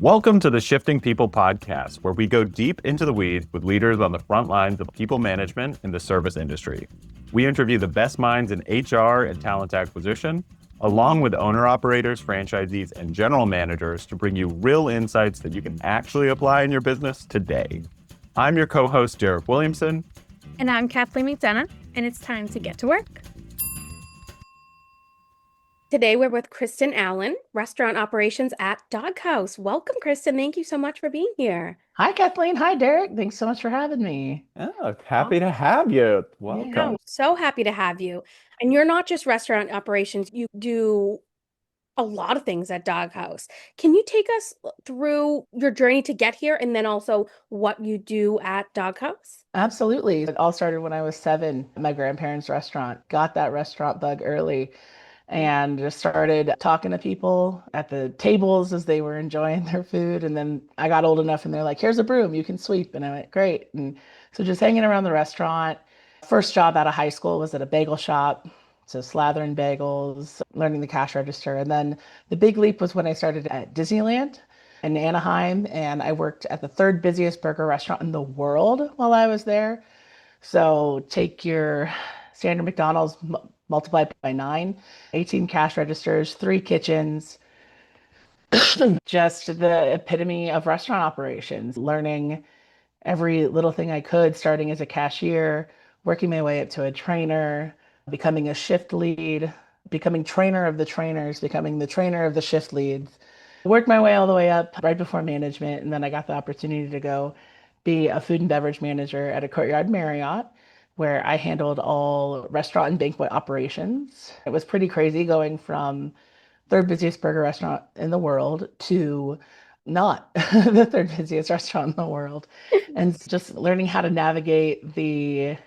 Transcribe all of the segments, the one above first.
Welcome to the Shifting People podcast, where we go deep into the weeds with leaders on the front lines of people management in the service industry. We interview the best minds in HR and talent acquisition, along with owner-operators, franchisees, and general managers to bring you real insights that you can actually apply in your business today. I'm your co-host, Williamson. And I'm Kathleen McDonough, and it's time to get to work. Today, we're with Qristen Allen, restaurant operations at Dog Haus. Welcome, Qristen. Thank you so much for being here. Hi, Kathleen. Hi, Derek. Thanks so much for having me. Oh, happy to have you. Welcome. Yeah, I'm so happy to have you. And you're not just restaurant operations, you do a lot of things at Dog Haus. Can you take us through your journey to get here and then also what you do at Dog Haus? Absolutely. It all started when I was 7 at my grandparents' restaurant. Got that restaurant bug early and just started talking to people at the tables as they were enjoying their food. And then I got old enough and they're like, here's a broom, you can sweep. And I went, great. And so just hanging around the restaurant. First job out of high school was at a bagel shop. So slathering bagels, learning the cash register. And then the big leap was when I started at Disneyland in Anaheim. And I worked at the 3rd busiest burger restaurant in the world while I was there. So take your standard McDonald's, multiply it by 9, 18 cash registers, 3 kitchens, just the epitome of restaurant operations, learning every little thing I could, starting as a cashier, working my way up to a trainer, becoming a shift lead, becoming trainer of the trainers, becoming the trainer of the shift leads. Worked my way all the way up right before management, and then I got the opportunity to go be a food and beverage manager at a Courtyard Marriott, where I handled all restaurant and banquet operations. It was pretty crazy going from 3rd busiest burger restaurant in the world to not the 3rd busiest restaurant in the world. And just learning how to navigate we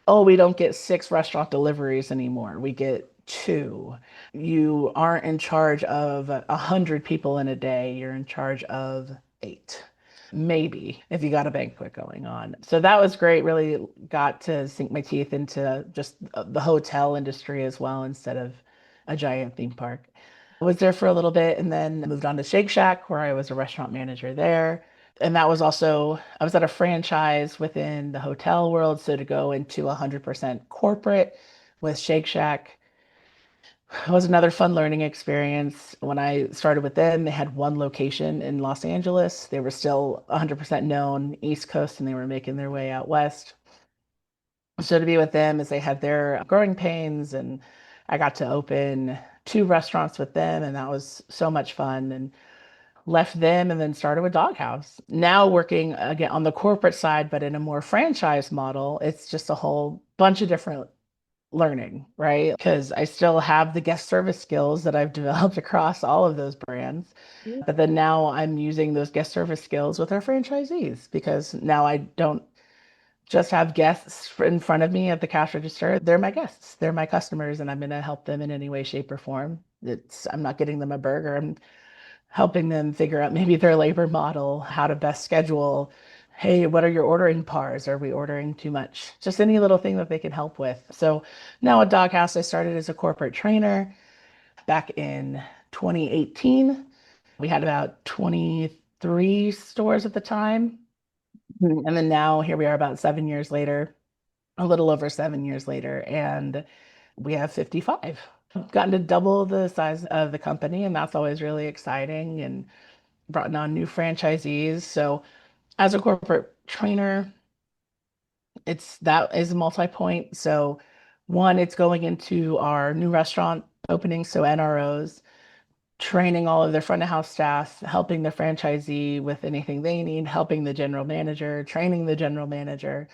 don't get 6 restaurant deliveries anymore. We get 2. You aren't in charge of 100 people in a day. You're in charge of 8. Maybe if you got a banquet going on. So that was great. Really got to sink my teeth into just the hotel industry as well instead of a giant theme park. I was there for a little bit and then moved on to Shake Shack, where I was a restaurant manager there. And that was also, I was at a franchise within the hotel world. So to go into 100% corporate with Shake Shack was another fun learning experience. When I started with them, they had 1 location in Los Angeles. They were still 100% known East Coast and they were making their way out west. So to be with them as they had their growing pains, and I got to open 2 restaurants with them, and that was so much fun. And left them and then started with Dog Haus. Now working again on the corporate side, but in a more franchise model. It's just a whole bunch of different learning, right? Because I still have the guest service skills that I've developed across all of those brands. But then now I'm using those guest service skills with our franchisees, because now I don't just have guests in front of me at the cash register. They're my guests, they're my customers, and I'm going to help them in any way, shape, or form. I'm not getting them a burger. I'm helping them figure out maybe their labor model, how to best schedule. Hey, what are your ordering pars? Are we ordering too much? Just any little thing that they can help with. So now at Dog Haus, I started as a corporate trainer back in 2018. We had about 23 stores at the time. And then now here we are about 7 years later, a little over 7 years later, and we have 55. I've gotten to double the size of the company, and that's always really exciting, and brought on new franchisees. So as a corporate trainer, that is multi-point. So one, it's going into our new restaurant openings, so NROs, training all of their front of house staff, helping the franchisee with anything they need, helping the general manager, training the general manager.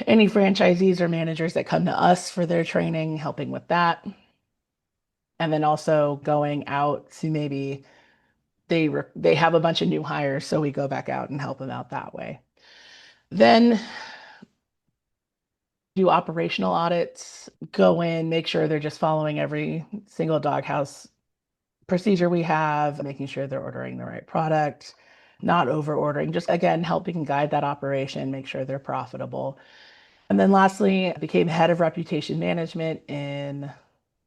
Any franchisees or managers that come to us for their training, helping with that. And then also going out to maybe they have a bunch of new hires, so we go back out and help them out that way. Then do operational audits, go in, make sure they're just following every single Dog Haus procedure we have, making sure they're ordering the right product, not over ordering, just again, helping guide that operation, make sure they're profitable. And then lastly, I became head of reputation management in,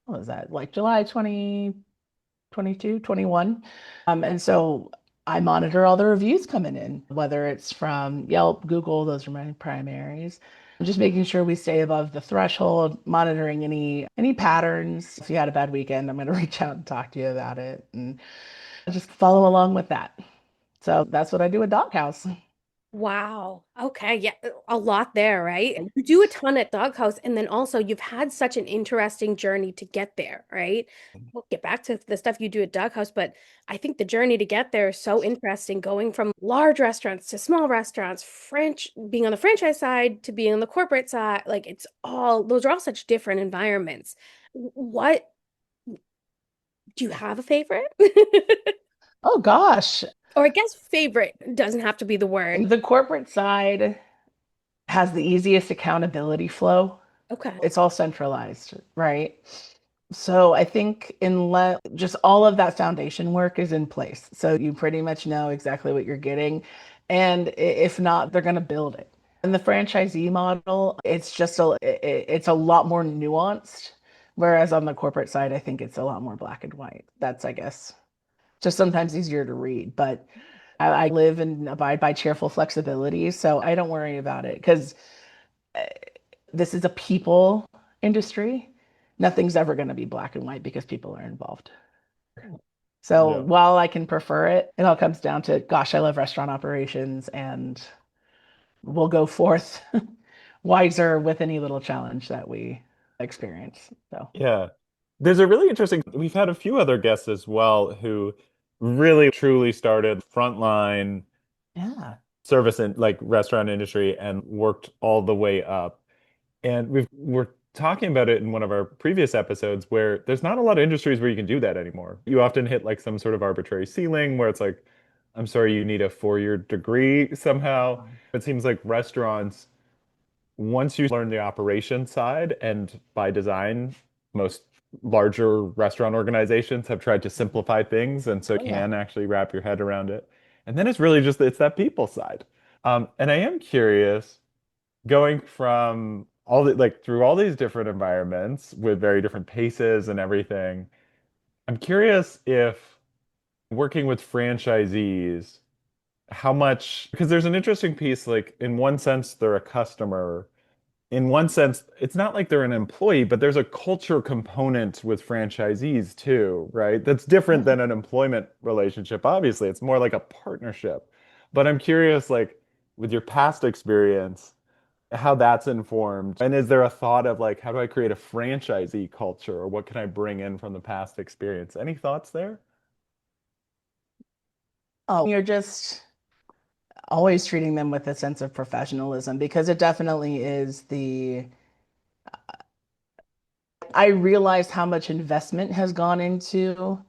what was that, like July 2022, 21. And so I monitor all the reviews coming in, whether it's from Yelp, Google, those are my primaries. I'm just making sure we stay above the threshold, monitoring any patterns. If you had a bad weekend, I'm going to reach out and talk to you about it and just follow along with that. So that's what I do at Dog Haus. Wow. Okay. Yeah. A lot there, right? You do a ton at Dog House, and then also you've had such an interesting journey to get there, right? We'll get back to the stuff you do at Dog House, but I think the journey to get there is so interesting, going from large restaurants to small restaurants, being on the franchise side to being on the corporate side. Like those are all such different environments. What do you have a favorite? Oh gosh. Or I guess favorite doesn't have to be the word. The corporate side has the easiest accountability flow. Okay. It's all centralized, right? So I think unless just all of that foundation work is in place. So you pretty much know exactly what you're getting. And if not, they're going to build it. In the franchisee model, it's a lot more nuanced. Whereas on the corporate side, I think it's a lot more black and white. That's, I guess, just sometimes easier to read. But I live and abide by cheerful flexibility. So I don't worry about it because this is a people industry. Nothing's ever going to be black and white because people are involved. So Yeah. while I can prefer it, it all comes down to, gosh, I love restaurant operations and we'll go forth wiser with any little challenge that we experience. So Yeah. There's a really interesting, we've had a few other guests as well who really truly started frontline yeah. service in like restaurant industry and worked all the way up. And we're talking about it in one of our previous episodes where there's not a lot of industries where you can do that anymore. You often hit like some sort of arbitrary ceiling where it's like, I'm sorry, you need a 4-year degree somehow. It seems like restaurants, once you learn the operation side, and by design, most larger restaurant organizations have tried to simplify things, and so you Oh, yeah. can actually wrap your head around it. And then it's really just it's that people side. And I am curious, going from all the like through all these different environments with very different paces and everything. I'm curious if working with franchisees, how much, because there's an interesting piece, like in one sense, they're a customer. In one sense, it's not like they're an employee, but there's a culture component with franchisees too, right? That's different than an employment relationship. Obviously, it's more like a partnership. But I'm curious, like with your past experience, how that's informed. And is there a thought of like, how do I create a franchisee culture or what can I bring in from the past experience? Any thoughts there? Oh, you're just always treating them with a sense of professionalism because it definitely is I realized how much investment has gone into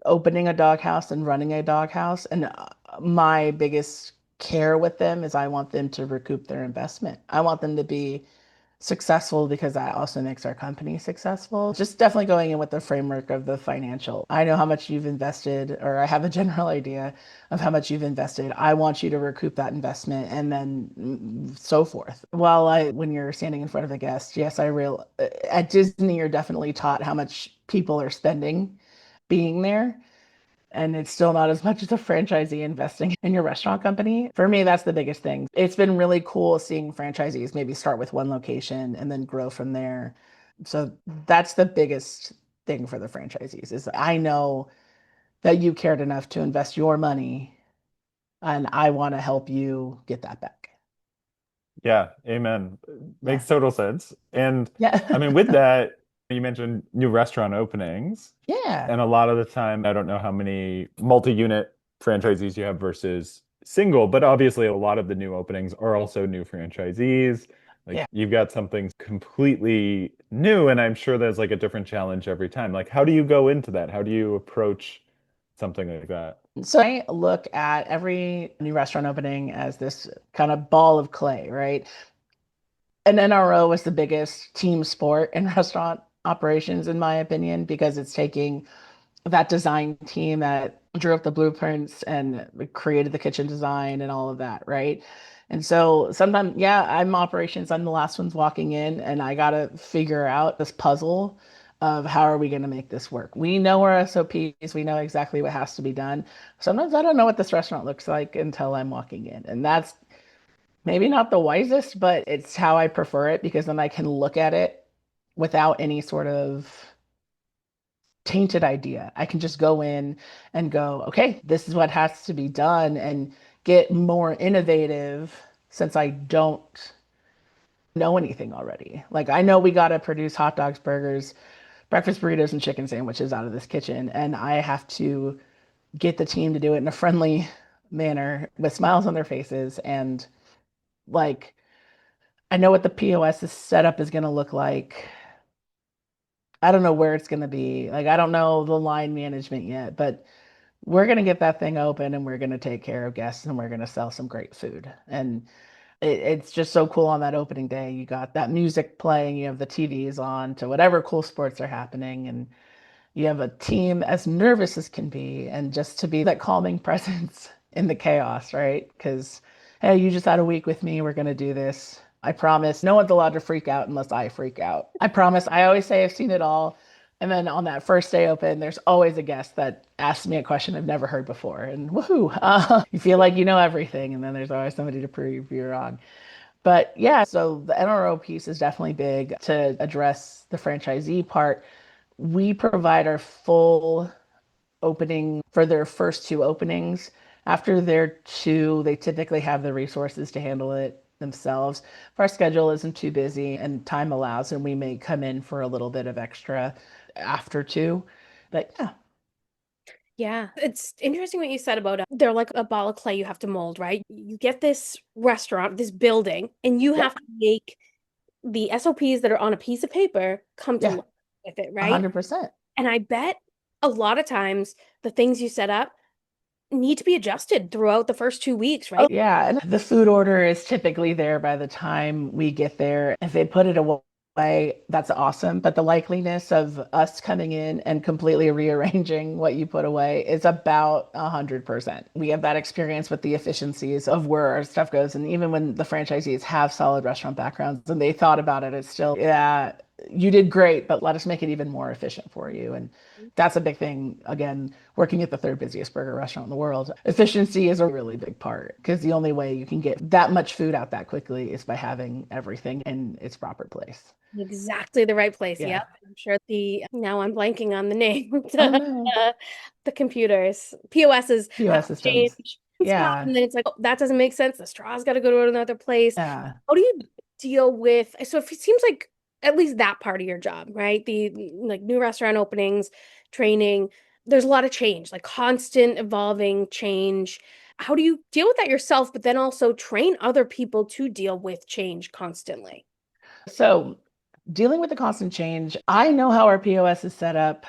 opening a dog house and running a dog house. And my biggest care with them is I want them to recoup their investment. I want them to be successful because that also makes our company successful. Just definitely going in with the framework of the financial. I know how much you've invested, or I have a general idea of how much you've invested. I want you to recoup that investment and then so forth. When you're standing in front of a guest, yes, at Disney, you're definitely taught how much people are spending being there. And it's still not as much as a franchisee investing in your restaurant company. For me, that's the biggest thing. It's been really cool seeing franchisees maybe start with one location and then grow from there. So that's the biggest thing for the franchisees is I know that you cared enough to invest your money and I want to help you get that back. Yeah, amen. Yeah. Makes total sense. And I mean, with Yeah. that, you mentioned new restaurant openings. Yeah. And a lot of the time, I don't know how many multi-unit franchisees you have versus single, but obviously a lot of the new openings are also new franchisees. Like Yeah. you've got something completely new, and I'm sure there's like a different challenge every time. Like, how do you go into that? How do you approach something like that? So I look at every new restaurant opening as this kind of ball of clay, right? An NRO is the biggest team sport in restaurant operations, in my opinion, because it's taking that design team that drew up the blueprints and created the kitchen design and all of that, right? And so sometimes, yeah, I'm operations, I'm the last ones walking in, and I got to figure out this puzzle of how are we going to make this work. We know our SOPs, we know exactly what has to be done. Sometimes I don't know what this restaurant looks like until I'm walking in. And that's maybe not the wisest, but it's how I prefer it because then I can look at it without any sort of tainted idea. I can just go in and go, okay, this is what has to be done and get more innovative since I don't know anything already. Like I know we got to produce hot dogs, burgers, breakfast burritos, and chicken sandwiches out of this kitchen, and I have to get the team to do it in a friendly manner with smiles on their faces. And like I know what the POS setup is going to look like. I don't know where it's going to be. Like I don't know the line management yet, but we're going to get that thing open and we're going to take care of guests and we're going to sell some great food. And it's just so cool on that opening day. You got that music playing, you have the TVs on to whatever cool sports are happening, and you have a team as nervous as can be, and just to be that calming presence in the chaos, right? Because, hey, you just had a week with me. We're going to do this. I promise no one's allowed to freak out unless I freak out. I promise. I always say I've seen it all. And then on that first day open, there's always a guest that asks me a question I've never heard before. And woohoo, you feel like you know everything. And then there's always somebody to prove you're wrong. But yeah, so the NRO piece is definitely big to address the franchisee part. We provide our full opening for their first two openings. After their two, they typically have the resources to handle it themselves. If our schedule isn't too busy and time allows, and we may come in for a little bit of extra after two. But yeah. Yeah, it's interesting what you said about they're like a ball of clay you have to mold, right? You get this restaurant, this building, and you have to make the SOPs that are on a piece of paper come to life with it, right? 100%. And I bet a lot of times the things you set up need to be adjusted throughout the first 2 weeks, right? Oh, yeah, and the food order is typically there by the time we get there. If they put it away, that's awesome. But the likeliness of us coming in and completely rearranging what you put away is about 100%. We have that experience with the efficiencies of where our stuff goes. And even when the franchisees have solid restaurant backgrounds and they thought about it, it's still, yeah, you did great, but let us make it even more efficient for you. And that's a big thing. Again, working at the third busiest burger restaurant in the world, efficiency is a really big part because the only way you can get that much food out that quickly is by having everything in its proper place. Exactly the right place. Yeah. Yep. I'm sure now I'm blanking on the name. Oh no. The computers, POSs POS systems. change. Yeah. And then it's like, oh, that doesn't make sense. The straw's got to go to another place. Yeah. How do you deal with, so if it seems like at least that part of your job, right? The like new restaurant openings, training, there's a lot of change, like constant evolving change. How do you deal with that yourself, but then also train other people to deal with change constantly? So dealing with the constant change, I know how our POS is set up.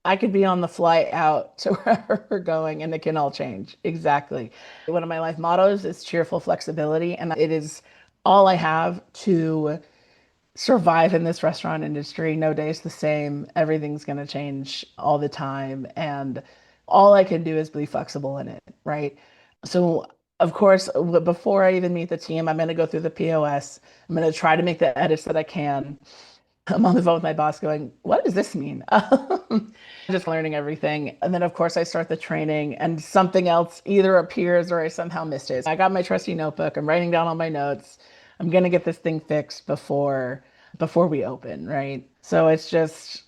I could be on the flight out to wherever we're going and it can all change. Exactly. One of my life mottos is cheerful flexibility. And it is all I have to survive in this restaurant industry. No day's the same. Everything's going to change all the time. And all I can do is be flexible in it. Right. So, of course, before I even meet the team, I'm going to go through the POS. I'm going to try to make the edits that I can. I'm on the phone with my boss going, what does this mean? Just learning everything. And then, of course, I start the training and something else either appears or I somehow missed it. I got my trusty notebook. I'm writing down all my notes. I'm going to get this thing fixed before we open, right? So it's just,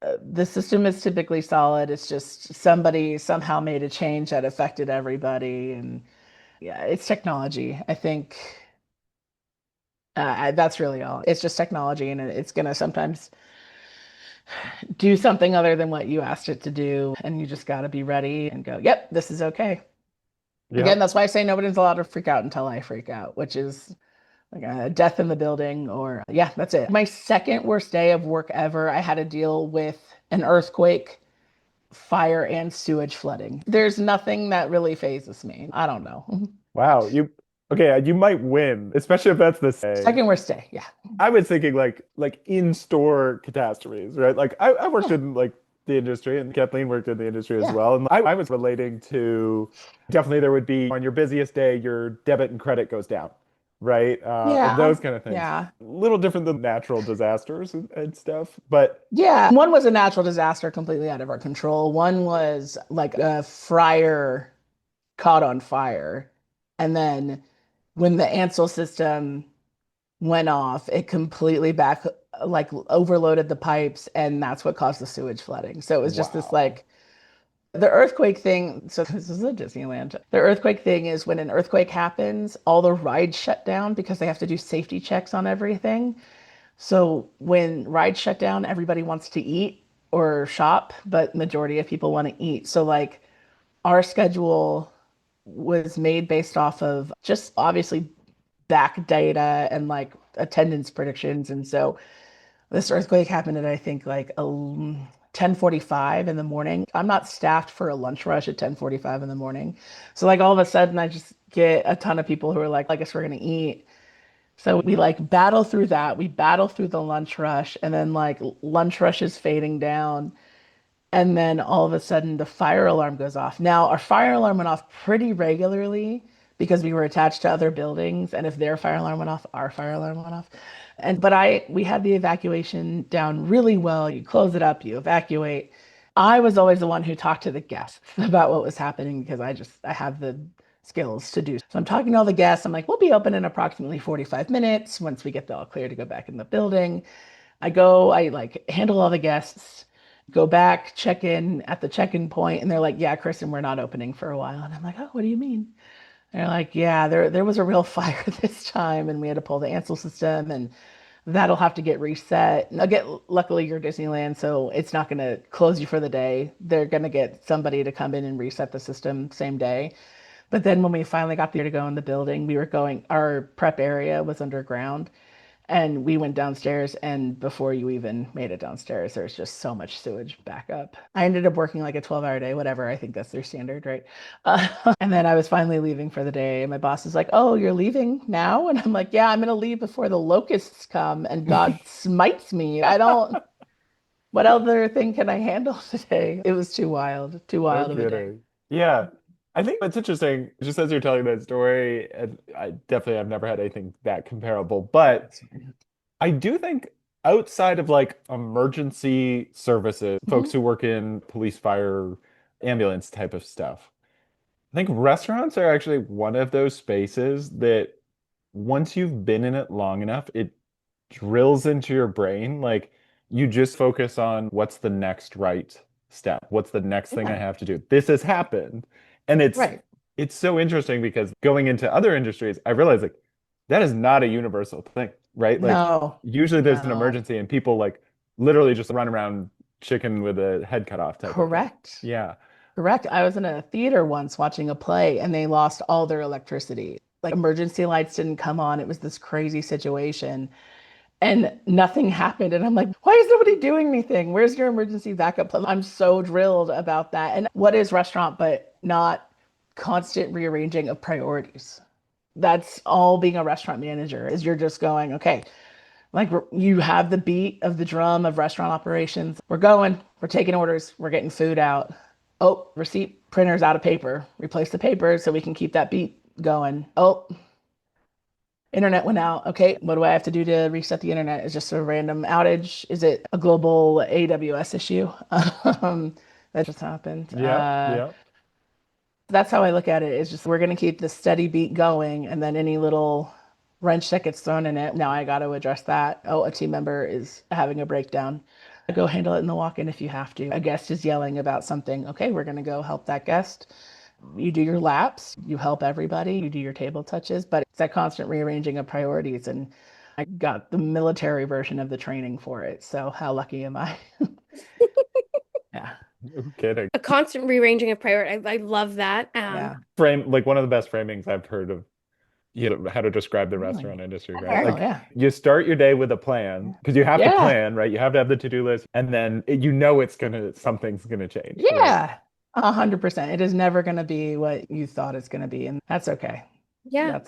the system is typically solid. It's just somebody somehow made a change that affected everybody. And yeah, it's technology. I think that's really all. It's just technology, and it's going to sometimes do something other than what you asked it to do. And you just got to be ready and go, yep, this is okay. Yep. Again, that's why I say nobody's allowed to freak out until I freak out, which is like a death in the building or yeah, that's it. My second worst day of work ever, I had to deal with an earthquake, fire, and sewage flooding. There's nothing that really phases me. I don't know. Wow. You might win, especially if that's the second worst day. Yeah. I was thinking like in-store catastrophes, right? Like I worked in like the industry and Kathleen worked in the industry as well. And I was relating to definitely there would be on your busiest day, your debit and credit goes down. right? And Yeah. those kind of things. Yeah. A little different than natural disasters and stuff. But Yeah. One was a natural disaster completely out of our control. One was like a fryer caught on fire. And then when the Ansel system went off, it completely like overloaded the pipes, and that's what caused the sewage flooding. So it was just this wow. like the earthquake thing. So this is a Disneyland. The earthquake thing is when an earthquake happens, all the rides shut down because they have to do safety checks on everything. So when rides shut down, everybody wants to eat or shop, but majority of people want to eat. So like our schedule was made based off of just obviously back data and like attendance predictions. And so this earthquake happened at I think like 10:45 in the morning. I'm not staffed for a lunch rush at 10:45 in the morning. So like all of a sudden I just get a ton of people who are like, I guess we're gonna eat. So we like battle through that. We battle through the lunch rush, and then like lunch rush is fading down. And then all of a sudden the fire alarm goes off. Now, our fire alarm went off pretty regularly because we were attached to other buildings. And if their fire alarm went off, our fire alarm went off. We had the evacuation down really well. You close it up, you evacuate. I was always the one who talked to the guests about what was happening because I have the skills to do. So I'm talking to all the guests. I'm like, we'll be open in approximately 45 minutes once we get the all clear to go back in the building. I like handle all the guests, go back, check in at the check-in point, and they're like, yeah, Qristen, we're not opening for a while. And I'm like, oh, what do you mean? And they're like, yeah, there was a real fire this time, and we had to pull the Ansel system, and that'll have to get reset. And luckily you're Disneyland, so it's not going to close you for the day. They're going to get somebody to come in and reset the system same day. But then when we finally got there to go in the building, our prep area was underground. And we went downstairs, and before you even made it downstairs, there's just so much sewage back up. I ended up working like a 12-hour day, whatever. I think that's their standard, right? And then I was finally leaving for the day, and my boss is like, oh, you're leaving now? And I'm like, yeah, I'm going to leave before the locusts come and God smites me. What other thing can I handle today? It was too No wild of a day. kidding. Yeah. I think that's interesting. Just as you're telling that story, and I definitely have never had anything that comparable, but I do think outside of like emergency services, folks Mhm. who work in police, fire, ambulance type of stuff, I think restaurants are actually one of those spaces that once you've been in it long enough, it drills into your brain. Like you just focus on what's the next right step? What's the next thing I Yeah, have to do? This has happened. And right. it's so interesting because going into other industries, I realized like that is not a universal thing, right? Like No, usually there's an no. emergency and people like literally just run around chicken with a head cut off type of thing. Correct. Yeah. Correct. I was in a theater once watching a play and they lost all their electricity. Like emergency lights didn't come on. It was this crazy situation and nothing happened. And I'm like, why is nobody doing anything? Where's your emergency backup plan? I'm so drilled about that. And what is restaurant but not constant rearranging of priorities? That's all being a restaurant manager is you're just going, okay, like you have the beat of the drum of restaurant operations. We're taking orders, we're getting food out. Oh, receipt printer's out of paper. Replace the paper so we can keep that beat going. Oh, internet went out. Okay, what do I have to do to reset the internet? Is just a random outage? Is it a global AWS issue? That just happened. Yeah. Yeah. That's how I look at it. Is just we're gonna keep the steady beat going, and then any little wrench that gets thrown in it, now I got to address that. Oh, a team member is having a breakdown. Go handle it in the walk-in if you have to. A guest is yelling about something. Okay, we're gonna go help that guest. You do your laps, you help everybody, you do your table touches, but it's that constant rearranging of priorities. And I got the military version of the training for it. So how lucky am I? Yeah. No kidding. A constant rearranging of priority. I love that. Yeah. Frame like one of the best framings I've heard of how to describe the Really? restaurant industry, right? Oh, Like yeah. you start your day with a plan because you have to Yeah. plan, right? You have to have the to-do list, and then something's gonna change, right? Yeah. 100%. It is never going to be what you thought it's going to be. And that's okay. Yeah.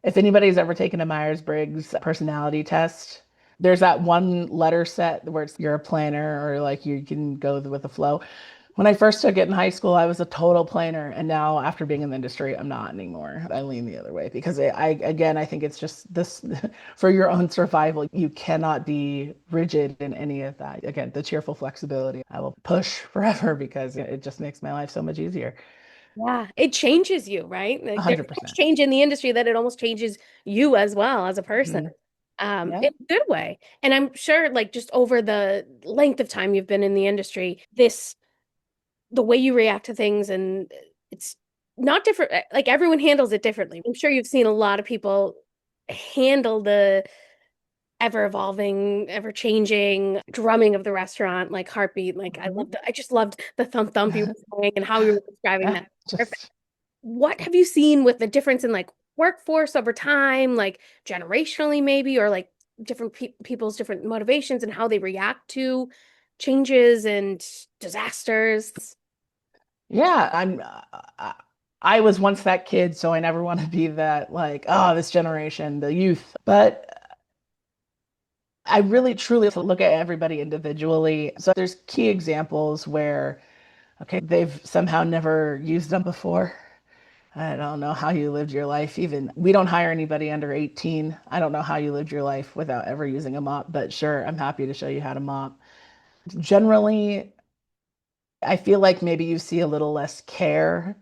If anybody's ever taken a Myers-Briggs personality test, there's that one letter set where you're a planner or like you can go with the flow. When I first took it in high school, I was a total planner, and now after being in the industry, I'm not anymore. I lean the other way because again, I think it's just this for your own survival. You cannot be rigid in any of that. Again, the cheerful flexibility. I will push forever because it just makes my life so much easier. Yeah, it changes you, right? Like there's so much 100%. change in the industry that it almost changes you as well as a person, Mhm. Yeah. in a good way. And I'm sure, like, just over the length of time you've been in the industry, the way you react to things, and it's not different. Like everyone handles it differently. I'm sure you've seen a lot of people handle the ever evolving, ever changing drumming of the restaurant, like heartbeat. Like Mhm. I just loved the thump thump you were saying and how you were describing Yeah. that. Perfect. Just What have you seen with the difference in like workforce over time, like generationally maybe, or like different people's different motivations and how they react to changes and disasters? yeah. I was once that kid, so I never want to be that like, oh, this generation, the youth. But I really truly have to look at everybody individually. So there's key examples where, okay, they've somehow never used them before. I don't know how you lived your life. Even we don't hire anybody under 18. I don't know how you lived your life without ever using a mop, but sure, I'm happy to show you how to mop. Generally, I feel like maybe you see a little less care.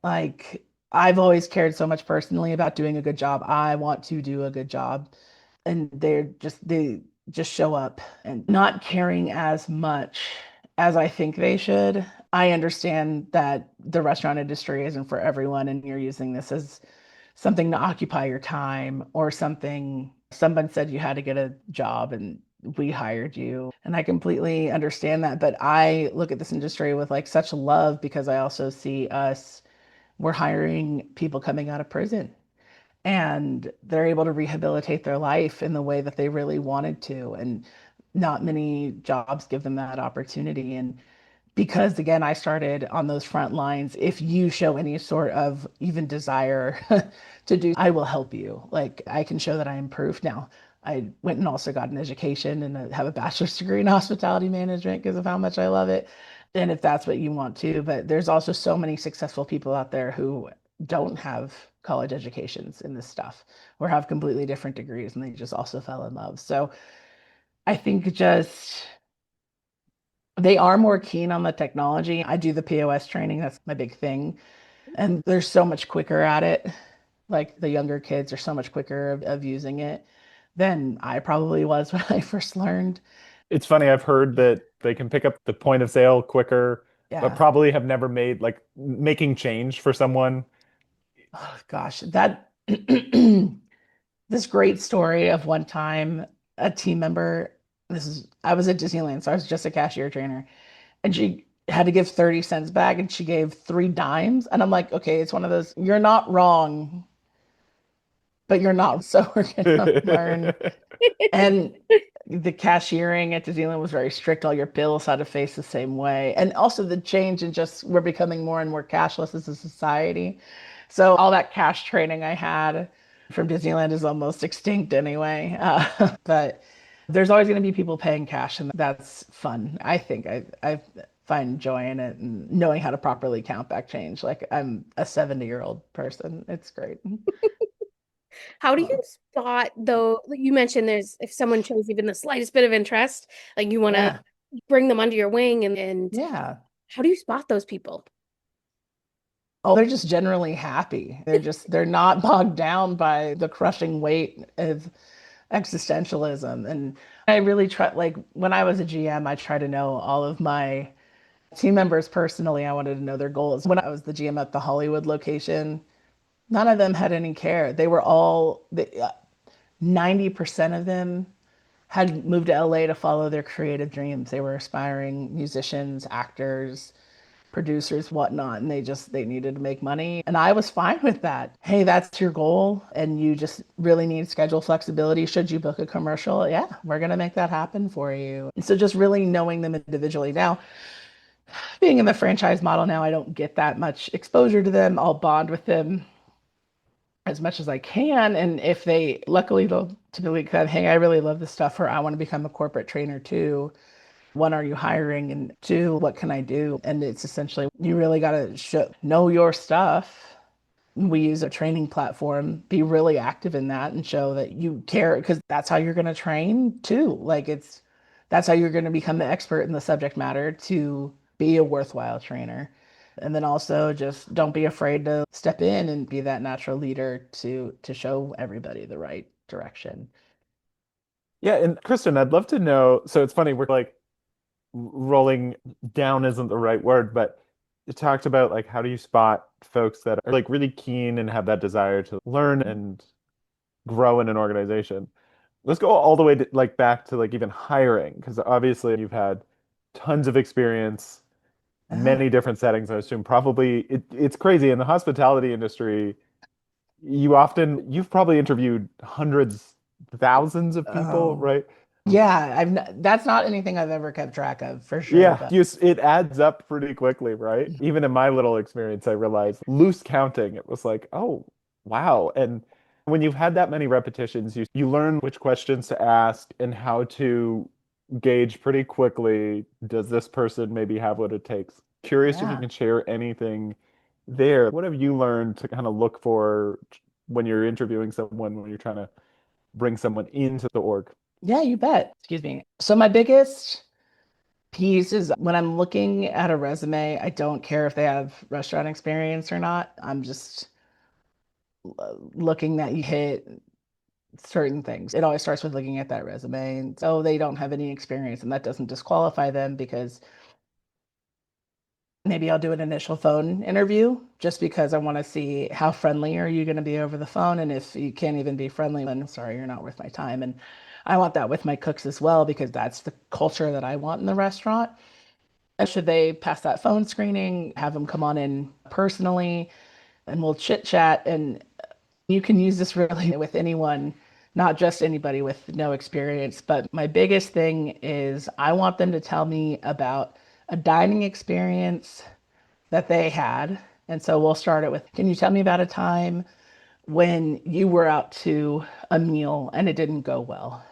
Like, I've always cared so much personally about doing a good job. I want to do a good job. And they just show up and not caring as much as I think they should. I understand that the restaurant industry isn't for everyone, and you're using this as something to occupy your time or something. Someone said you had to get a job and we hired you. And I completely understand that. But I look at this industry with like such love because I also see us, we're hiring people coming out of prison and they're able to rehabilitate their life in the way that they really wanted to. And not many jobs give them that opportunity. And because again, I started on those front lines, if you show any sort of even desire to do, I will help you. Like I can show that I improved. Now, I went and also got an education and have a bachelor's degree in hospitality management because of how much I love it. And if that's what you want to, but there's also so many successful people out there who don't have college educations in this stuff or have completely different degrees and they just also fell in love. So I think just they are more keen on the technology. I do the POS training, that's my big thing. And they're so much quicker at it. Like the younger kids are so much quicker of using it than I probably was when I first learned. It's funny, I've heard that they can pick up the point of sale quicker, but Yeah. probably have never made like making change for someone. Oh gosh, that this great story of one time a team member, this is I was at Disneyland, so I was just a cashier trainer, and she had to give 30 cents back and she gave 3 dimes. And I'm like, okay, it's one of those, you're not wrong, but you're not. So we're gonna learn. And the cashiering at Disneyland was very strict. All your bills had to face the same way. And also the change in just we're becoming more and more cashless as a society. So all that cash training I had from Disneyland is almost extinct anyway. But there's always going to be people paying cash, and that's fun. I think I find joy in it and knowing how to properly count back change. Like I'm a 70-year-old person. It's great. How do you Oh, spot though? Like you mentioned there's if someone shows even the slightest bit of interest, like you want to yeah. bring them under your wing, and Yeah. how do you spot those people? Oh, they're just generally happy. They're not bogged down by the crushing weight of existentialism. And I really try, like when I was a GM, I try to know all of my team members personally. I wanted to know their goals. When I was the GM at the Hollywood location, none of them had any care. They were all, 90% of them had moved to LA to follow their creative dreams. They were aspiring musicians, actors, producers, whatnot, and they needed to make money. And I was fine with that. Hey, that's your goal, and you just really need schedule flexibility. Should you book a commercial? Yeah, we're gonna make that happen for you. And so just really knowing them individually. Now, being in the franchise model now, I don't get that much exposure to them. I'll bond with them as much as I can. And if they'll typically come, hey, I really love this stuff, or I want to become a corporate trainer too. One, are you hiring? And two, what can I do? And it's essentially, you really got to know your stuff. We use a training platform, be really active in that and show that you care, because that's how you're going to train too. That's how you're going to become the expert in the subject matter to be a worthwhile trainer. And then also just don't be afraid to step in and be that natural leader to show everybody the right direction. Yeah, and Qristen, I'd love to know. So it's funny, we're like rolling down isn't the right word, but you talked about like how do you spot folks that are like really keen and have that desire to learn and grow in an organization. Let's go all the way to, like back to like even hiring, because obviously you've had tons of experience, Uh-huh. many different settings. I assume probably it's crazy in the hospitality industry. You've probably interviewed hundreds, thousands of people, Oh, right? yeah, that's not anything I've ever kept track of for sure, Yeah, but it adds up pretty quickly, right? Even in my little experience, I realized loose counting, it was like, oh, wow. And when you've had that many repetitions, you learn which questions to ask and how to gauge pretty quickly, does this person maybe have what it takes? Curious if you yeah. can share anything there. What have you learned to kind of look for when you're interviewing someone, when you're trying to bring someone into the org? Yeah, you bet. Excuse me. So my biggest piece is when I'm looking at a resume, I don't care if they have restaurant experience or not. I'm just looking that you hit certain things. It always starts with looking at that resume and so they don't have any experience and that doesn't disqualify them because maybe I'll do an initial phone interview just because I want to see how friendly are you going to be over the phone. And if you can't even be friendly, then sorry, you're not worth my time. And I want that with my cooks as well because that's the culture that I want in the restaurant. And should they pass that phone screening, have them come on in personally and we'll chit chat. And you can use this really with anyone, not just anybody with no experience. But my biggest thing is I want them to tell me about a dining experience that they had. And so we'll start it with, can you tell me about a time when you were out to a meal and it didn't go well?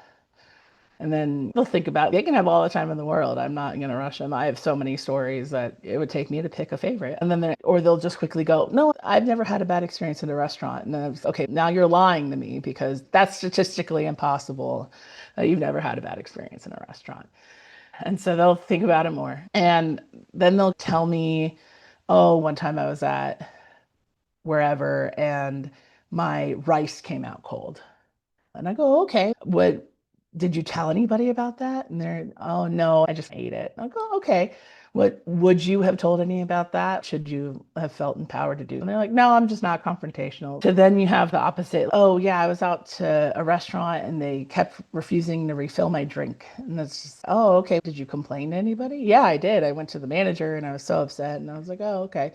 And then they'll think about, they can have all the time in the world. I'm not going to rush them. I have so many stories that it would take me to pick a favorite. And then, or they'll just quickly go, no, I've never had a bad experience in a restaurant. And then it's, okay, now you're lying to me because that's statistically impossible. You've never had a bad experience in a restaurant. And so they'll think about it more. And then they'll tell me, oh, one time I was at wherever and my rice came out cold. And I go, okay, what did you tell anybody about that? And they're, oh no, I just ate it. I go, okay. What would you have told any about that? Should you have felt empowered to do? And they're like, no, I'm just not confrontational. So then you have the opposite. Oh yeah, I was out to a restaurant and they kept refusing to refill my drink. And that's just, oh, okay. Did you complain to anybody? Yeah, I did. I went to the manager and I was so upset. And I was like, oh, okay.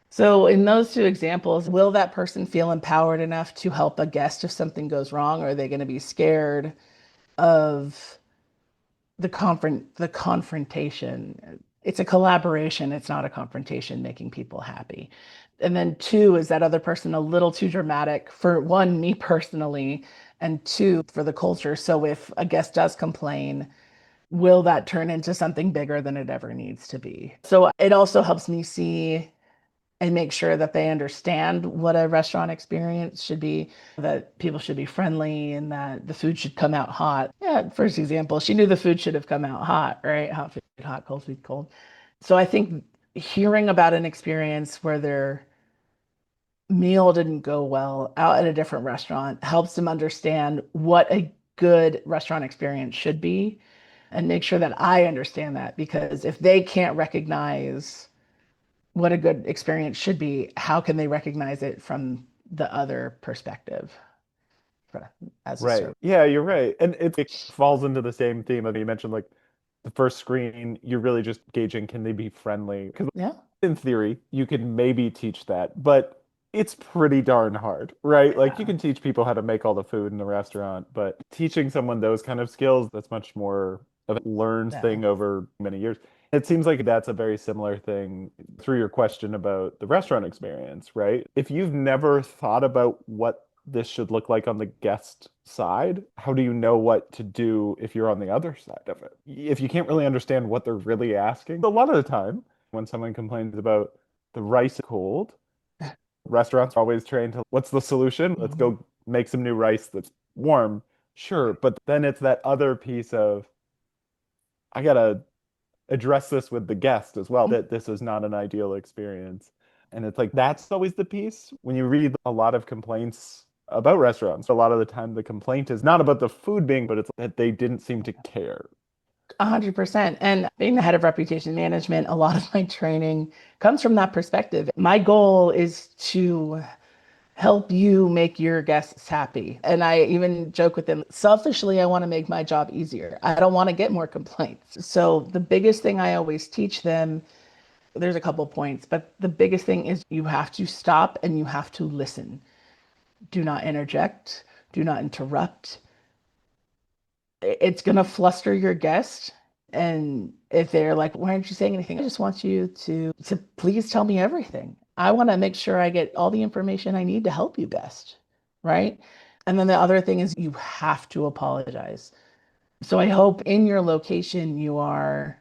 So, in those two examples, will that person feel empowered enough to help a guest if something goes wrong? Or are they going to be scared of the confrontation? It's a collaboration, it's not a confrontation making people happy. And then two, is that other person a little too dramatic for one, me personally, and two, for the culture? So, if a guest does complain, will that turn into something bigger than it ever needs to be? So, it also helps me see and make sure that they understand what a restaurant experience should be, that people should be friendly and that the food should come out hot. Yeah, first example, she knew the food should have come out hot, right? Hot food, hot, cold food, cold. So I think hearing about an experience where their meal didn't go well out at a different restaurant helps them understand what a good restaurant experience should be and make sure that I understand that, because if they can't recognize what a good experience should be, how can they recognize it from the other perspective as a Right. server? Yeah, you're right. And it falls into the same theme of you mentioned like the first screen, you're really just gauging can they be friendly? Because Yeah. in theory, you can maybe teach that, but it's pretty darn hard, right? Like you Yeah. can teach people how to make all the food in the restaurant, but teaching someone those kind of skills, that's much more of a learned Yeah. thing over many years. It seems like that's a very similar thing through your question about the restaurant experience, right? If you've never thought about what this should look like on the guest side, how do you know what to do if you're on the other side of it? If you can't really understand what they're really asking, a lot of the time when someone complains about the rice cold, restaurants are always trained to, what's the solution? Let's Mhm. go make some new rice that's warm. Sure, but then it's that other piece of, I gotta address this with the guest as well, that this is not an ideal experience. And it's like, that's always the piece. When you read a lot of complaints about restaurants, a lot of the time the complaint is not about the food being, but it's that they didn't seem to care. 100%. And being the head of reputation management, a lot of my training comes from that perspective. My goal is to help you make your guests happy. And I even joke with them, selfishly, I want to make my job easier. I don't want to get more complaints. So the biggest thing I always teach them, there's a couple points, but the biggest thing is you have to stop and you have to listen. Do not interject. Do not interrupt. It's going to fluster your guest. And if they're like, why aren't you saying anything? I just want you to please tell me everything. I want to make sure I get all the information I need to help you best. Right. And then the other thing is you have to apologize. So I hope in your location you are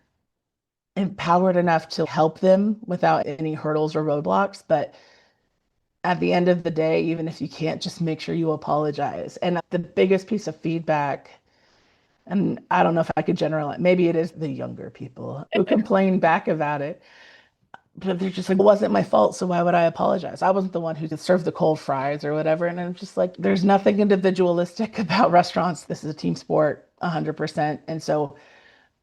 empowered enough to help them without any hurdles or roadblocks. But at the end of the day, even if you can't, just make sure you apologize. And the biggest piece of feedback, and I don't know if I could generalize, maybe it is the younger people who complain back about it, but they're just like, it wasn't my fault, so why would I apologize? I wasn't the one who served the cold fries or whatever. And I'm just like, there's nothing individualistic about restaurants. This is a team sport, 100%. And so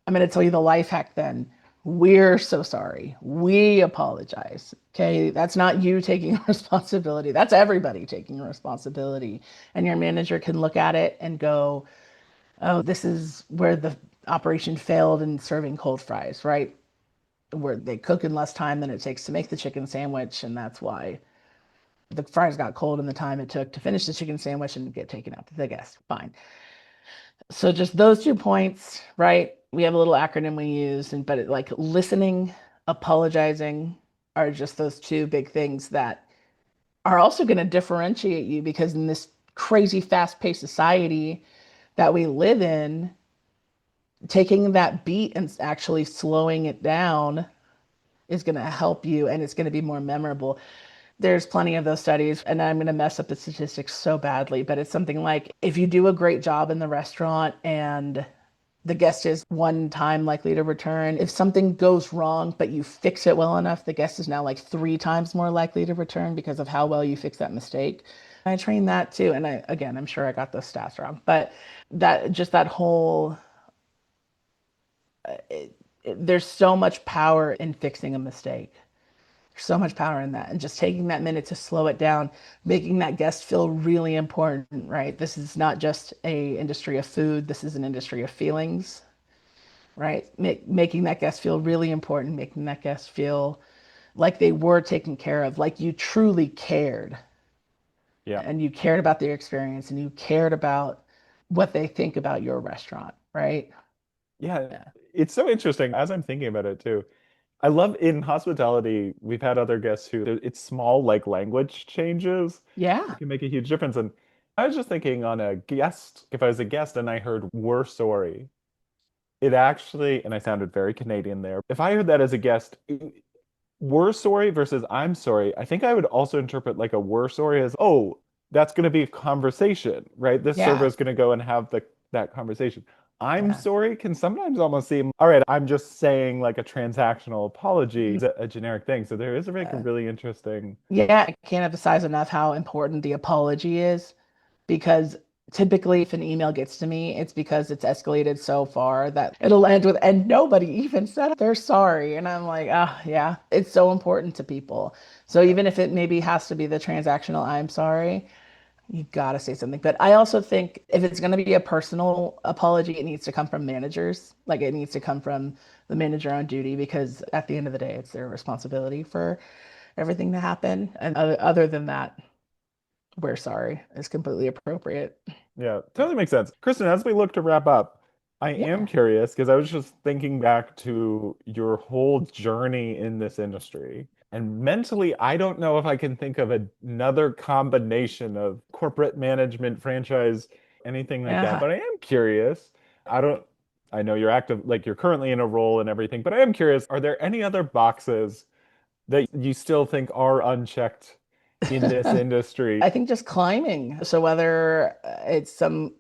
I'm going to tell you the life hack then. We're so sorry. We apologize. Okay. That's not you taking responsibility. That's everybody taking responsibility. And your manager can look at it and go, oh, this is where the operation failed in serving cold fries, right? Where they cook in less time than it takes to make the chicken sandwich. And that's why the fries got cold in the time it took to finish the chicken sandwich and get taken out to the guest. Fine. So just those 2 points, right? We have a little acronym we use, but like listening, apologizing are just those two big things that are also going to differentiate you, because in this crazy fast-paced society that we live in, taking that beat and actually slowing it down is going to help you, and it's going to be more memorable. There's plenty of those studies, and I'm going to mess up the statistics so badly, but it's something like if you do a great job in the restaurant and the guest is 1 time likely to return, if something goes wrong but you fix it well enough, the guest is now like 3 times more likely to return because of how well you fix that mistake. I trained that too, and I'm sure I got those stats wrong, but that whole there's so much power in fixing a mistake. There's so much power in that, and just taking that minute to slow it down, making that guest feel really important, right? This is not just a industry of food. This is an industry of feelings, right? Making that guest feel really important, making that guest feel like they were taken care of, like you truly cared, Yeah. and you cared about their experience, and you cared about what they think about your restaurant, right? Yeah. Yeah. It's so interesting as I'm thinking about it too. I love in hospitality, we've had other guests who it's small like language changes Yeah. can make a huge difference. And I was just thinking on a guest, if I was a guest and I heard "we're sorry," it actually, and I sounded very Canadian there. If I heard that as a guest, "we're sorry" versus "I'm sorry," I think I would also interpret like a "we're sorry" as, oh, that's going to be a conversation, right? This server Yeah. is going to go and have that conversation. "I'm Yeah. sorry" can sometimes almost seem, all right, I'm just saying like a transactional apology, a generic thing. So there is like a really interesting, Yeah, I can't emphasize enough how important the apology is, because typically if an email gets to me, it's because it's escalated so far that it'll end with, and nobody even said they're sorry. And I'm like, oh, yeah, it's so important to people. So even if it maybe has to be the transactional, I'm sorry, you gotta say something. But I also think if it's going to be a personal apology, it needs to come from managers. Like it needs to come from the manager on duty, because at the end of the day, it's their responsibility for everything to happen. And other than that, we're sorry is completely appropriate. yeah, totally makes sense. Kristen, as we look to wrap up, I am Yeah. curious because I was just thinking back to your whole journey in this industry. And mentally, I don't know if I can think of another combination of corporate management, franchise, anything like that. Yeah. But I am curious. I don't, I know you're active, like you're currently in a role and everything, but I am curious, are there any other boxes that you still think are unchecked in this industry? I think just climbing. So whether it's some,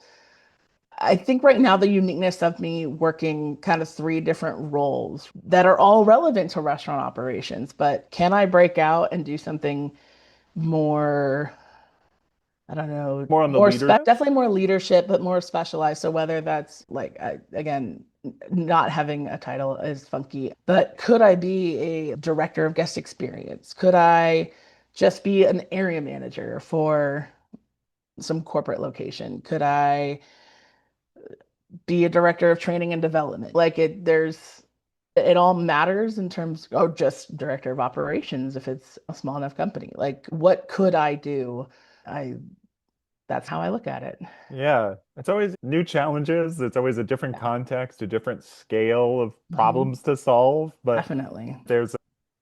I think right now the uniqueness of me working kind of three different roles that are all relevant to restaurant operations, but can I break out and do something more, I don't know, More on the leadership? definitely more leadership, but more specialized. So whether that's like, again, not having a title is funky, but could I be a director of guest experience? Could I just be an area manager for some corporate location? Could I be a director of training and development? Like it all matters in terms, oh, just director of operations if it's a small enough company. Like, what could I do? I That's how I look at it. Yeah, it's always new challenges. It's always a different context, a different scale of problems to solve. But Definitely. there's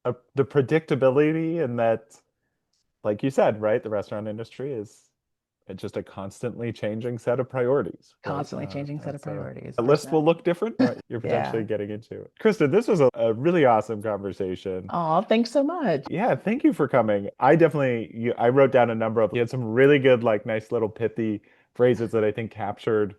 the predictability in that, like you said, right? The restaurant industry is just a constantly changing set of priorities, right? Constantly changing set of priorities. The list will look different. You're potentially Yeah. getting into it. Qristen, this was a really awesome conversation. Oh, thanks so much. Yeah, thank you for coming. I wrote down a number of, you had some really good, like nice little pithy phrases that I think captured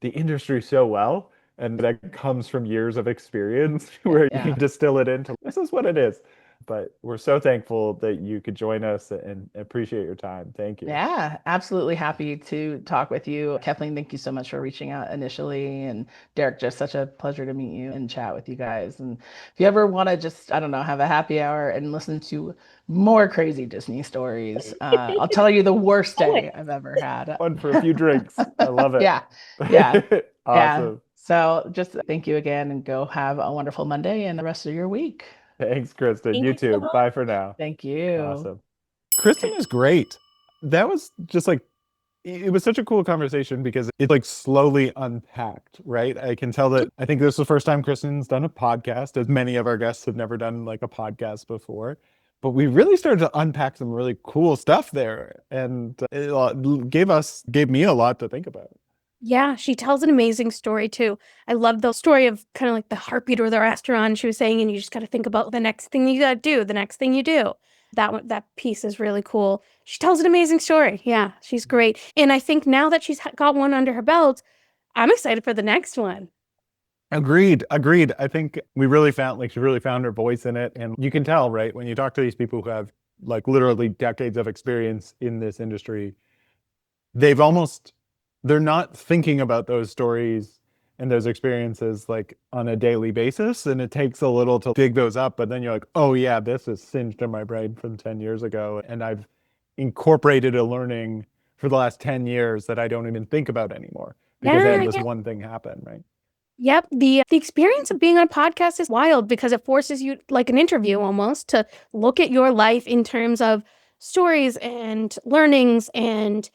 the industry so well. And that comes from years of experience where you Yeah. can distill it into this is what it is. But we're so thankful that you could join us and appreciate your time. Thank you. Yeah, absolutely happy to talk with you. Kathleen, thank you so much for reaching out initially. And Derek, just such a pleasure to meet you and chat with you guys. And if you ever want to just, I don't know, have a happy hour and listen to more crazy Disney stories, I'll tell you the worst day I've ever had. Fun for a few drinks. I love it. Yeah. Yeah. Awesome. Yeah. So just thank you again and go have a wonderful Monday and the rest of your week. Thanks, Qristen. Thank You you so too. much. Bye for now. Thank you. Awesome. Qristen is great. That was just like, it was such a cool conversation because it like slowly unpacked, right? I can tell that I think this is the first time Kristen's done a podcast, as many of our guests have never done like a podcast before. But we really started to unpack some really cool stuff there. And it gave me a lot to think about. Yeah, she tells an amazing story too. I love the story of kind of like the heartbeat of the restaurant she was saying, and you just got to think about the next thing you got to do, the next thing you do. That piece is really cool. She tells an amazing story. Yeah, she's great. And I think now that she's got one under her belt, I'm excited for the next one. Agreed. I think she really found her voice in it. And you can tell, right, when you talk to these people who have like literally decades of experience in this industry, they're not thinking about those stories and those experiences like on a daily basis. And it takes a little to dig those up, but then you're like, oh yeah, this is singed in my brain from 10 years ago. And I've incorporated a learning for the last 10 years that I don't even think about anymore because I had this one thing happen, right? Yep. The experience of being on a podcast is wild because it forces you, like an interview almost, to look at your life in terms of stories and learnings. And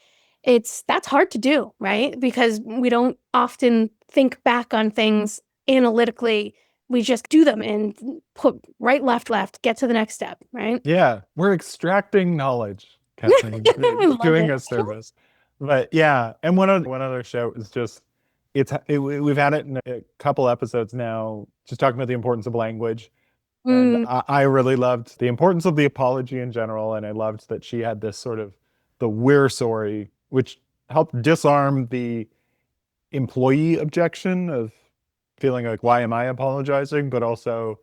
that's hard to do, right? Because we don't often think back on things analytically. We just do them and put right, left, get to the next step, right? Yeah, we're extracting knowledge, Kathleen, doing a service. But yeah, and one other show is just we've had it in a couple episodes now, just talking about the importance of language. And I really loved the importance of the apology in general, and I loved that she had this sort of the "we're sorry," which helped disarm the employee objection of feeling like, why am I apologizing? But also,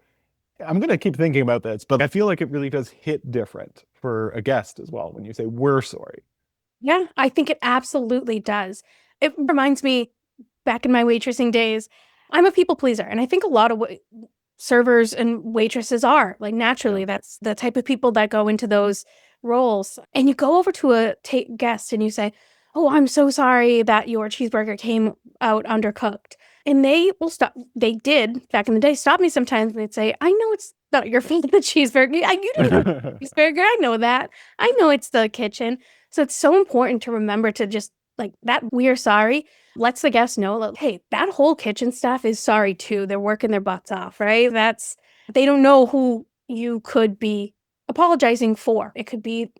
I'm going to keep thinking about this, but I feel like it really does hit different for a guest as well when you say, we're sorry. Yeah, I think it absolutely does. It reminds me back in my waitressing days, I'm a people pleaser. And I think a lot of servers and waitresses are like naturally, that's the type of people that go into those roles. And you go over to a guest and you say, oh, I'm so sorry that your cheeseburger came out undercooked. And they will stop. They did back in the day stop me sometimes and they'd say, I know it's not your fault, the cheeseburger. You didn't know the cheeseburger. I know that. I know it's the kitchen. So it's so important to remember to just like that we're sorry lets the guests know, like, hey, that whole kitchen staff is sorry too. They're working their butts off, right? They don't know who you could be apologizing for. It could be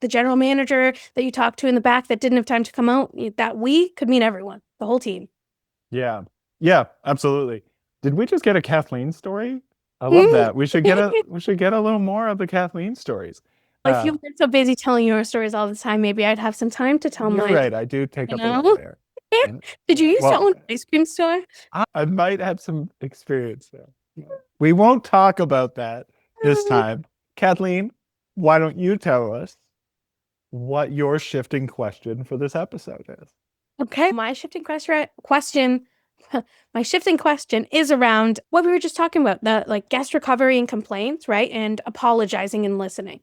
the general manager that you talked to in the back that didn't have time to come out. That we could mean everyone, the whole team. Yeah. Yeah, absolutely. Did we just get a Kathleen story? I love that. We should get a little more of the Kathleen stories. If you weren't so busy telling your stories all the time, maybe I'd have some time to tell You're mine. right. I do take up a lot there. Did you used to own an ice cream store? I might have some experience there. We won't talk about that this time. Kathleen, why don't you tell us what your shifting question for this episode is? Okay, my shifting question is around what we were just talking about, the like guest recovery and complaints, right? And apologizing and listening.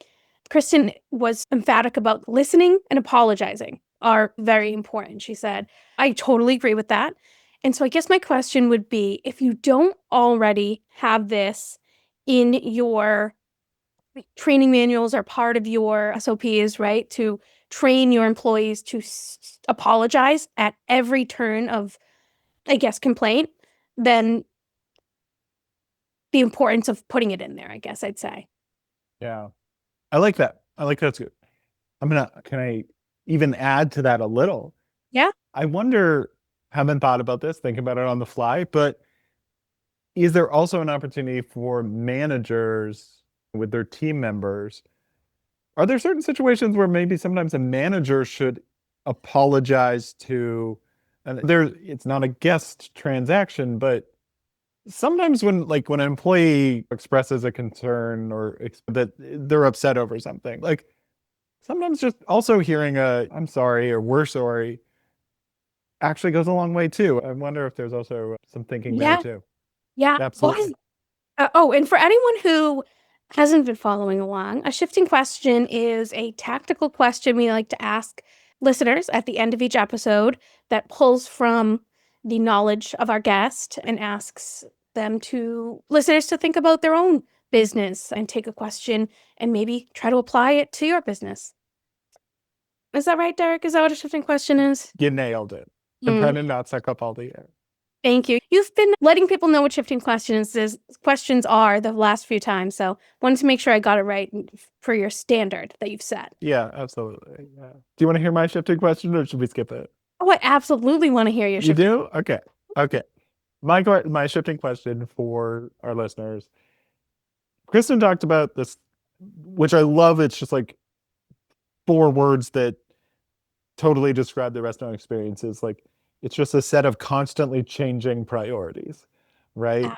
Qristen was emphatic about listening and apologizing are very important. She said, I totally agree with that. And so I guess my question would be, if you don't already have this in your training manuals or part of your SOPs, right? To train your employees to apologize at every turn of, I guess, complaint, then the importance of putting it in there, I guess I'd say. Yeah. I like that. That's good. Can I even add to that a little? Yeah. I wonder, haven't thought about this, think about it on the fly, but is there also an opportunity for managers with their team members? Are there certain situations where maybe sometimes a manager should apologize to, and it's not a guest transaction, but sometimes when an employee expresses a concern or that they're upset over something, like sometimes just also hearing I'm sorry or we're sorry actually goes a long way too. I wonder if there's also some thinking there too. Yeah. Absolutely. And for anyone who hasn't been following along, a shifting question is a tactical question we like to ask listeners at the end of each episode that pulls from the knowledge of our guest and asks listeners to think about their own business and take a question and maybe try to apply it to your business. Is that right, Derek? Is that what a shifting question is? You nailed it. I'm trying to not suck up all the air. Thank you. You've been letting people know what shifting questions are the last few times, so wanted to make sure I got it right for your standard that you've set. Yeah, absolutely. Yeah. Do you want to hear my shifting question or should we skip it? Oh, I absolutely want to hear your shifting. You do? Okay. My shifting question for our listeners. Qristen talked about this, which I love. It's just like 4 words that totally describe the restaurant experiences. Like, it's just a set of constantly changing priorities, right?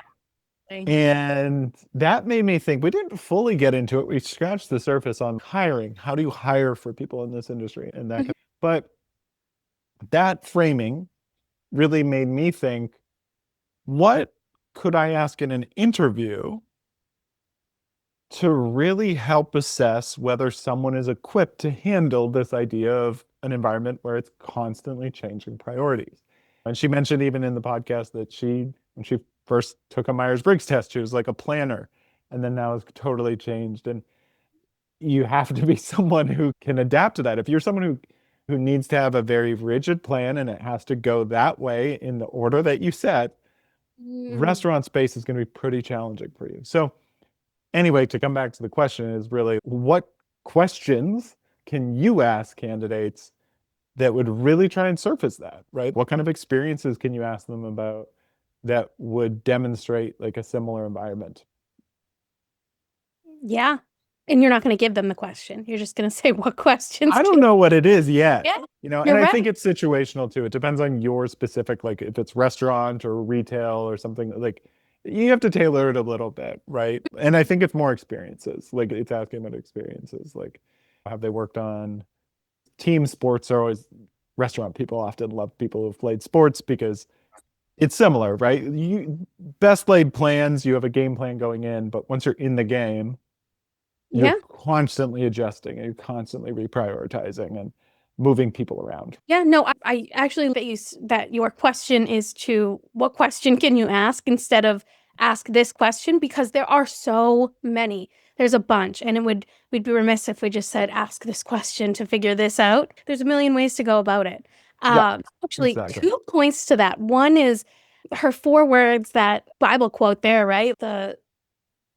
And that made me think, we didn't fully get into it. We scratched the surface on hiring. How do you hire for people in this industry? And that, but that framing really made me think, what could I ask in an interview to really help assess whether someone is equipped to handle this idea of an environment where it's constantly changing priorities? And she mentioned even in the podcast that when she first took a Myers-Briggs test, she was like a planner, and then now it's totally changed. And you have to be someone who can adapt to that. If you're someone who needs to have a very rigid plan and it has to go that way in the order that you set, restaurant space is going to be pretty challenging for you. So anyway, to come back to the question is really, what questions can you ask candidates that would really try and surface that, right? What kind of experiences can you ask them about that would demonstrate like a similar environment? Yeah. And you're not going to give them the question. You're just going to say what questions. I don't know what it is yet. Yeah, and I think it's situational too. It depends on your specific, like if it's restaurant or retail or something, like you have to tailor it a little bit, right? And I think it's more experiences. Like it's asking about experiences. Like, have they worked on team sports? Are always restaurant people often love people who've played sports because it's similar, right? You best laid plans, you have a game plan going in, but once you're in the game, you're constantly adjusting and you're constantly reprioritizing and moving people around. Yeah, no, I actually that your question is to what question can you ask instead of ask this question, because there are so many. There's a bunch, and we'd be remiss if we just said ask this question to figure this out. There's a million ways to go about it. Actually, exactly. 2 points to that. One is her 4 words, that Bible quote there, right? The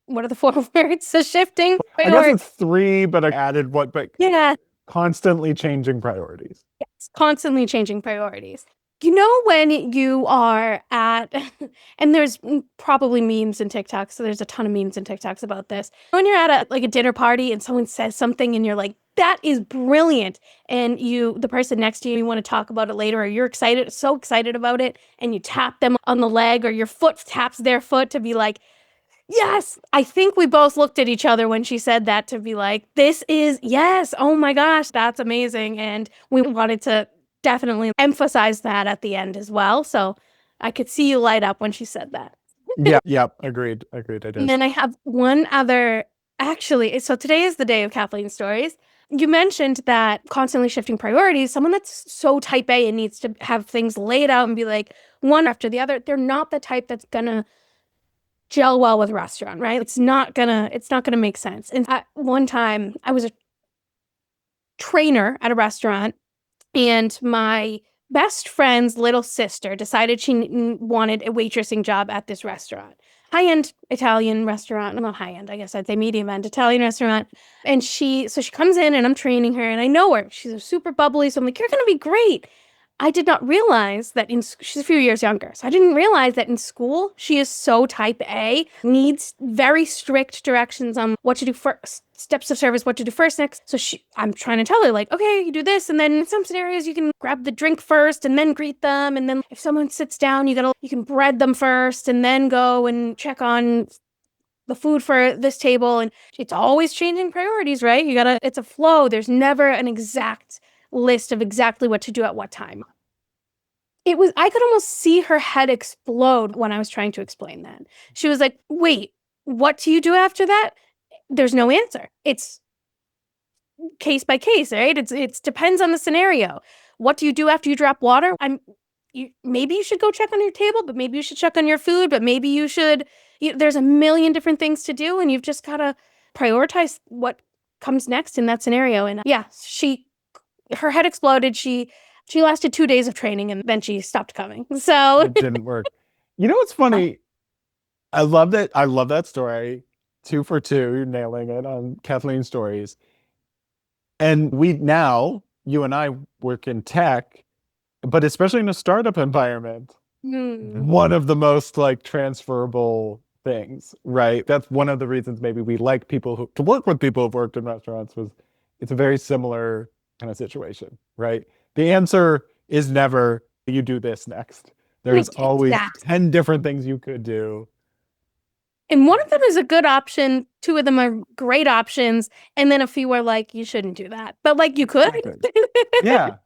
what are the 4 words? So shifting I guess priorities. it's 3, but I added but Yeah. constantly changing priorities. Yes, constantly changing priorities. You know, when you are at, and there's probably memes and TikToks, so there's a ton of memes and TikToks about this. When you're at a dinner party and someone says something and you're like, that is brilliant. And the person next to you want to talk about it later, or you're so excited about it, and you tap them on the leg, or your foot taps their foot to be like, yes, I think we both looked at each other when she said that to be like, yes, oh my gosh, that's amazing. And we wanted to definitely emphasize that at the end as well. So I could see you light up when she said that. Yeah, agreed. I did. And then I have one other, actually, so today is the day of Kathleen's stories. You mentioned that constantly shifting priorities, someone that's so type A and needs to have things laid out and be like one after the other, they're not the type that's gonna gel well with a restaurant, right? It's not gonna make sense. And one time I was a trainer at a restaurant, and my best friend's little sister decided she wanted a waitressing job at this restaurant. High-end Italian restaurant. Not high-end, I guess I'd say medium-end Italian restaurant. And she comes in and I'm training her and I know her. She's super bubbly. So I'm like, you're going to be great. I did not realize that she's a few years younger. So I didn't realize that in school, she is so type A, needs very strict directions on what to do first, steps of service, what to do first, next. So I'm trying to tell her like, okay, you do this. And then in some scenarios, you can grab the drink first and then greet them. And then if someone sits down, you can bread them first and then go and check on the food for this table. And it's always changing priorities, right? It's a flow. There's never an exact list of exactly what to do at what time. I could almost see her head explode when I was trying to explain that. She was like, wait, what do you do after that? There's no answer. It's case by case, right? It's depends on the scenario. What do you do after you drop water? Maybe you should go check on your table, but maybe you should check on your food, but maybe you should, there's a million different things to do, and you've just got to prioritize what comes next in that scenario. And yeah, her head exploded. She lasted 2 days of training and then she stopped coming. So it didn't work. You know what's funny? I love that story. 2 for 2, you're nailing it on Kathleen's stories. And you and I work in tech, but especially in a startup environment, one of the most like transferable things, right? That's one of the reasons maybe we like to work with people who've worked in restaurants. It's a very similar kind of situation, right? The answer is never, you do this next. There's always 10 different things you could do. And one of them is a good option. 2 of them are great options. And then a few are like, you shouldn't do that. But like, you could. Yeah,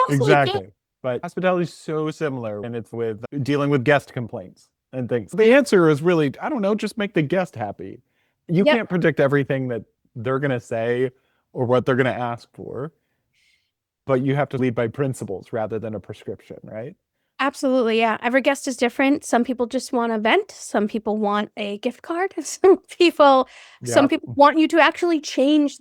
exactly. But hospitality is so similar, and it's with dealing with guest complaints and things. The answer is really, I don't know, just make the guest happy. You can't predict everything that they're going to say or what they're going to ask for, but you have to lead by principles rather than a prescription, right? Absolutely, yeah. Every guest is different. Some people just want a vent. Some people want a gift card. Some people want you to actually change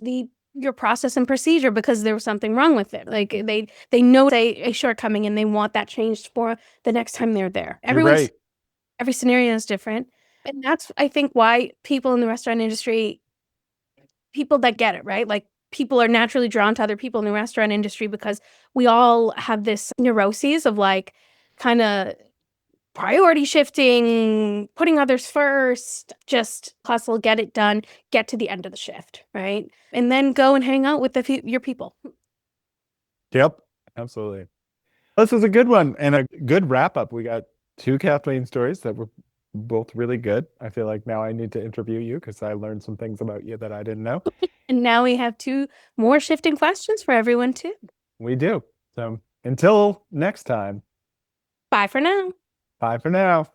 your process and procedure because there was something wrong with it. Like they know a shortcoming and they want that changed for the next time they're there. Every scenario is different. And that's, I think, why people in the restaurant industry, people that get it, right? Like, people are naturally drawn to other people in the restaurant industry because we all have this neuroses of like kind of priority shifting, putting others first, just hustle, get it done, get to the end of the shift, right? And then go and hang out with your people. Yep, absolutely. This was a good one and a good wrap up. We got 2 Kathleen stories that were both really good. I feel like now I need to interview you because I learned some things about you that I didn't know. And now we have 2 more shifting questions for everyone too. We do. So until next time. Bye for now. Bye for now.